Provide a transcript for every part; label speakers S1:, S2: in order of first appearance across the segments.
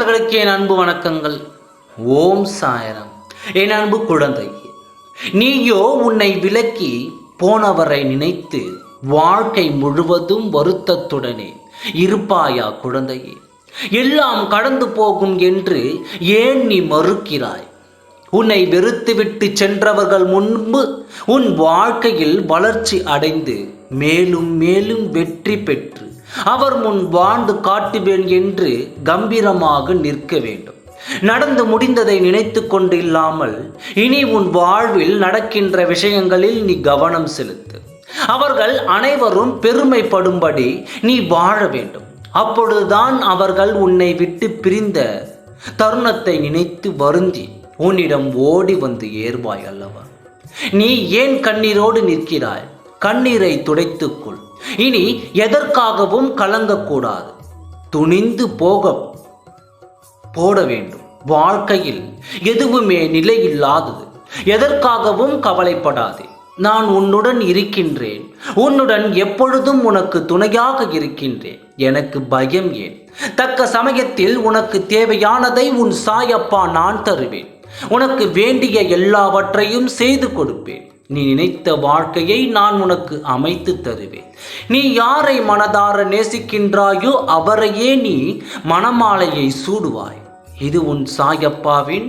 S1: நண்பர்களுக்கு என் அன்பு வணக்கங்கள். ஓம் சாயரம். என் அன்பு குழந்தை, நீயோ உன்னை விலக்கி போனவரை நினைத்து வாழ்க்கை முழுவதும் வருத்தத்துடனே இருப்பாயா குழந்தையே? எல்லாம் கடந்து போகும் என்று ஏன் நீ மறுக்கிறாய்? உன்னை வெறுத்துவிட்டு சென்றவர்கள் முன்பு உன் வாழ்க்கையில் வளர்ச்சி அடைந்து மேலும் மேலும் வெற்றி பெற்று அவர் முன் வாழ்ந்து காட்டுவேன் என்று கம்பீரமாக நிற்க வேண்டும். நடந்து முடிந்ததை நினைத்து கொண்டு இல்லாமல் இனி உன் வாழ்வில் நடக்கின்ற விஷயங்களில் நீ கவனம் செலுத்து. அவர்கள் அனைவரும் பெருமைப்படும்படி நீ வாழ வேண்டும். அப்பொழுதுதான் அவர்கள் உன்னை விட்டு பிரிந்த தருணத்தை நினைத்து வருந்தி உன்னிடம் ஓடி வந்து ஏறுவாய் அல்லவா? நீ ஏன் கண்ணீரோடு நிற்கிறாய்? கண்ணீரை துடைத்துக்கொள். இனி எதற்காகவும் கலங்கக்கூடாது. துணிந்து போட வேண்டும். வாழ்க்கையில் எதுவுமே நிலையில்லாதது. எதற்காகவும் கவலைப்படாதே. நான் உன்னுடன் இருக்கின்றேன். உன்னுடன் எப்பொழுதும் உனக்கு துணையாக இருக்கின்றேன். எனக்கு பயம் ஏன்? தக்க சமயத்தில் உனக்கு தேவையானதை உன் சாயப்பா நான் தருவேன். உனக்கு வேண்டிய எல்லாவற்றையும் செய்து கொடுப்பேன். நீ நினைத்த வாழ்க்கையை நான் உனக்கு அமைத்து தருவேன். நீ யாரை மனதார நேசிக்கின்றாயோ அவரையே நீ மணமாலையை சூடுவாய். இது உன் சாயப்பாவின்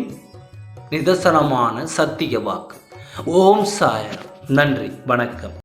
S1: நிதர்சனமான சத்திய வாக்கு. ஓம் சாயர். நன்றி, வணக்கம்.